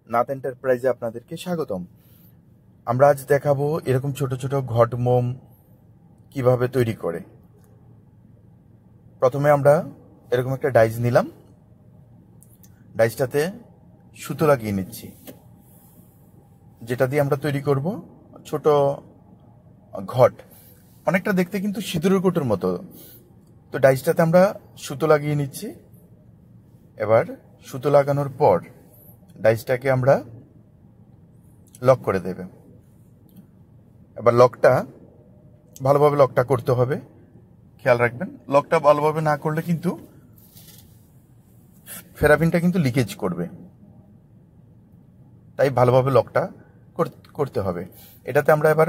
নাথ এন্টারপ্রাইজে আপনাদেরকে স্বাগতম। আমরা আজ দেখাবো এরকম ছোট ছোট ঘট মোম কিভাবে তৈরি করে। প্রথমে আমরা এরকম একটা ডাইস নিলাম, ডাইসটাতে সুতো লাগিয়ে নিচ্ছি, যেটা দিয়ে আমরা তৈরি করব ছোট ঘট। অনেকটা দেখতে কিন্তু সিঁদুরের কৌটোর মতো। তো ডাইসটাতে আমরা সুতো লাগিয়ে নিচ্ছি। এবার সুতো লাগানোর পর ডাইসটাকে আমরা লক করে দেবে। এবার লকটা ভালোভাবে করতে হবে, খেয়াল রাখবেন। লকটা ভালোভাবে না করলে কিন্তু ফেরাপিনটা কিন্তু লিকেজ করবে, তাই ভালোভাবে লকটা করতে হবে। এটাতে আমরা এবার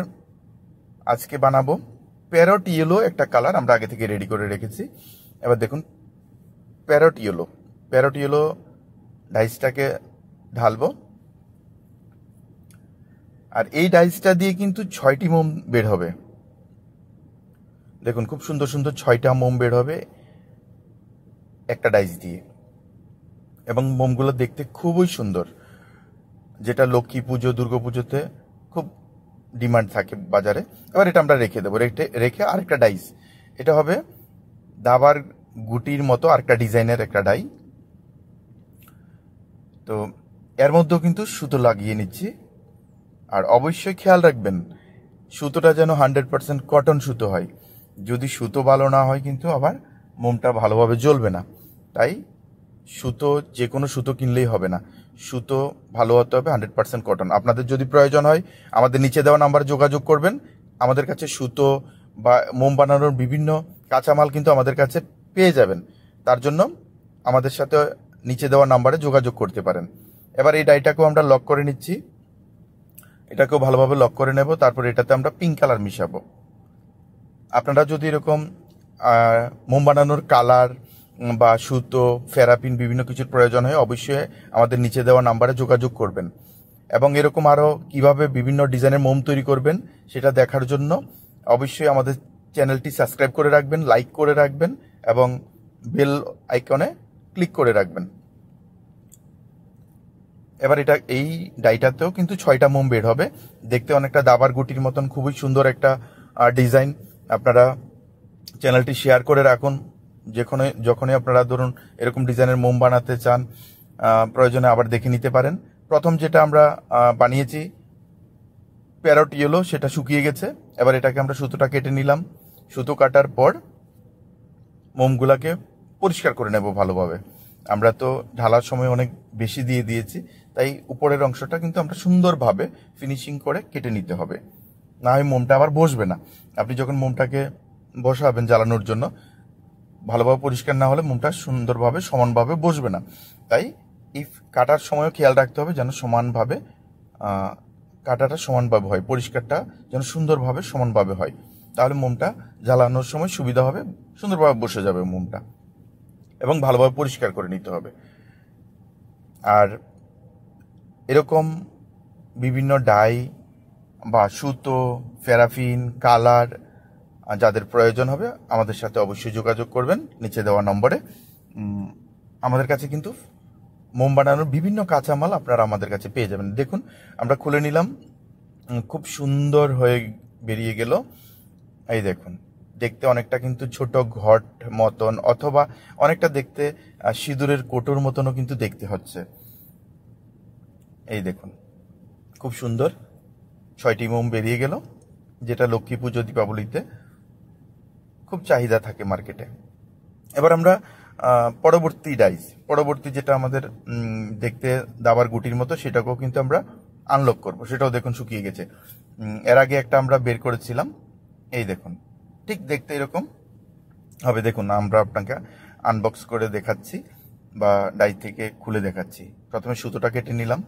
আজকে বানাবো প্যারট ইয়েলো একটা কালার, আমরা আগে থেকে রেডি করে রেখেছি। এবার দেখুন প্যারট ইয়েলো ডাইসটাকে ঢালবো। আর এই ডাইসটা দিয়ে কিন্তু 6টি মোম বের হবে। দেখুন খুব সুন্দর সুন্দর 6টা মোম বের হবে একটা ডাইস দিয়ে, এবং মোমগুলো দেখতে খুবই সুন্দর, যেটা লক্ষ্মী পুজো দুর্গা পুজোতে খুব ডিমান্ড থাকে বাজারে। এবার এটা আমরা রেখে দেবো। রেখে আরেকটা ডাইস, এটা হবে দাবার গুটির মতো আরেকটা ডিজাইনের একটা ডাই। তো এর মধ্যেও কিন্তু সুতো লাগিয়ে নিচ্ছি। আর অবশ্যই খেয়াল রাখবেন সুতোটা যেন 100% কটন সুতো হয়। যদি সুতো ভালো না হয় কিন্তু আবার মোমটা ভালোভাবে জ্বলবে না। তাই সুতো যে কোনো সুতো কিনলেই হবে না, সুতো ভালো হতে হবে 100% কটন। আপনাদের যদি প্রয়োজন হয় আমাদের নিচে দেওয়া নাম্বারে যোগাযোগ করবেন। আমাদের কাছে সুতো বা মোম বানানোর বিভিন্ন কাঁচামাল কিন্তু আমাদের কাছে পেয়ে যাবেন। তার জন্য আমাদের সাথে নিচে দেওয়া নাম্বারে যোগাযোগ করতে পারেন। এবার এই ডাইটাকেও আমরা লক করে নিচ্ছি, এটাকেও ভালোভাবে লক করে নেব। তারপর এটাতে আমরা পিঙ্ক কালার মিশাবো। আপনারা যদি এরকম মোম বানানোর কালার বা সুতো ফেরাপিন বিভিন্ন কিছুর প্রয়োজন হয় অবশ্যই আমাদের নিচে দেওয়া নাম্বারে যোগাযোগ করবেন। এবং এরকম আরও কিভাবে বিভিন্ন ডিজাইনের মোম তৈরি করবেন সেটা দেখার জন্য অবশ্যই আমাদের চ্যানেলটি সাবস্ক্রাইব করে রাখবেন, লাইক করে রাখবেন এবং বেল আইকনে ক্লিক করে রাখবেন। এবার এই ডাইটাতেও কিন্তু 6টা মোম বের হবে। দেখতে অনেকটা দাবার গুটির মতন খুবই সুন্দর একটা ডিজাইন। আপনারা চ্যানেলটি শেয়ার করে রাখুন। যখনই আপনারা ধরুন এরকম ডিজাইনের মোম বানাতে চান, প্রয়োজনে আবার দেখে নিতে পারেন। প্রথম যেটা আমরা বানিয়েছি প্যারট ইয়েলো, সেটা শুকিয়ে গেছে। এবার এটাকে আমরা সুতোটা কেটে নিলাম। সুতো কাটার পর মোমগুলাকে পরিষ্কার করে নেব ভালোভাবে। আমরা তো ঢালার সময় অনেক বেশি দিয়ে দিয়েছি, তাই উপরের অংশটা কিন্তু আমরা সুন্দরভাবে ফিনিশিং করে কেটে নিতে হবে, না হয় মোমটা আবার বসবে না। আপনি যখন মোমটাকে বসাবেন জ্বালানোর জন্য ভালোভাবে পরিষ্কার না হলে মোমটা সুন্দরভাবে সমানভাবে বসবে না। তাই এই কাটার সময়ও খেয়াল রাখতে হবে যেন সমানভাবে কাটাটা সমানভাবে হয়, পরিষ্কারটা যেন সুন্দরভাবে সমানভাবে হয়। তাহলে মোমটা জ্বালানোর সময় সুবিধা হবে, সুন্দরভাবে বসে যাবে মোমটা। এবং ভালোভাবে পরিষ্কার করে নিতে হবে। আর এরকম বিভিন্ন ডাই বা সুতো ফেরাফিন কালার যাদের প্রয়োজন হবে আমাদের সাথে অবশ্যই যোগাযোগ করবেন নিচে দেওয়া নম্বরে। আমাদের কাছে কিন্তু মোম বানানোর বিভিন্ন কাঁচামাল আপনারা আমাদের কাছে পেয়ে যাবেন। দেখুন আমরা খুলে নিলাম, খুব সুন্দর হয়ে বেরিয়ে গেল। এই দেখুন দেখতে অনেকটা কিন্তু ছোট ঘট মতন, অথবা অনেকটা দেখতে সিঁদুরের কোটোর মতনও কিন্তু দেখতে হচ্ছে। এই দেখুন খুব সুন্দর 6টি মোম বেরিয়ে গেল, যেটা লক্ষ্মী পুজো দীপাবলিতে খুব চাহিদা থাকে মার্কেটে। এবার আমরা পরবর্তী যেটা আমাদের দেখতে দাবার গুটির মতো সেটাকেও কিন্তু আমরা আনলক করব। সেটাও দেখুন শুকিয়ে গেছে। এর আগে একটা আমরা বের করেছিলাম, এই দেখুন ঠিক দেখতে এরকম হবে। দেখুন আমরা আপনাকে আনবক্স করে দেখাচ্ছি বা ডাই থেকে খুলে দেখাচ্ছি। প্রথমে সুতোটা কেটে নিলাম,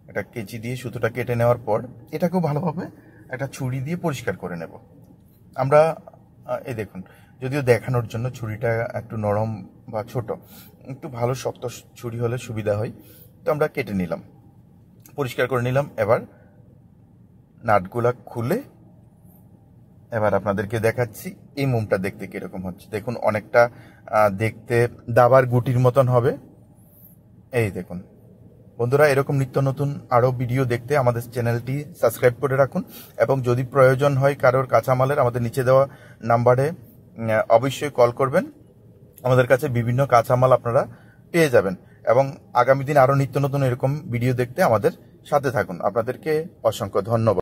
একটা কেচি দিয়ে সুতোটা কেটে নেওয়ার পর এটাকেও ভালোভাবে একটা ছুরি দিয়ে পরিষ্কার করে নেব আমরা। এই দেখুন যদিও দেখানোর জন্য ছুরিটা একটু নরম বা ছোট, একটু ভালো শক্ত ছুরি হলে সুবিধা হয়। তো আমরা কেটে নিলাম, পরিষ্কার করে নিলাম। এবার নাটগুলা খুলে এবার আপনাদেরকে দেখাচ্ছি এই মোমটা দেখতে কিরকম হচ্ছে। দেখুন অনেকটা দেখতে দাবার গুটির মতন হবে। এই দেখুন বন্ধুরা, এরকম নিত্য নতুন আরো ভিডিও দেখতে আমাদের চ্যানেলটি সাবস্ক্রাইব করে রাখুন এবং যদি প্রয়োজন হয় কারোর কাঁচামালের আমাদের নিচে দেওয়া নাম্বারে অবশ্যই কল করবেন। আমাদের কাছে বিভিন্ন কাঁচামাল আপনারা পেয়ে যাবেন এবং আগামী দিন আরো নিত্য নতুন এরকম ভিডিও দেখতে আমাদের সাথে থাকুন। আপনাদেরকে অসংখ্য ধন্যবাদ।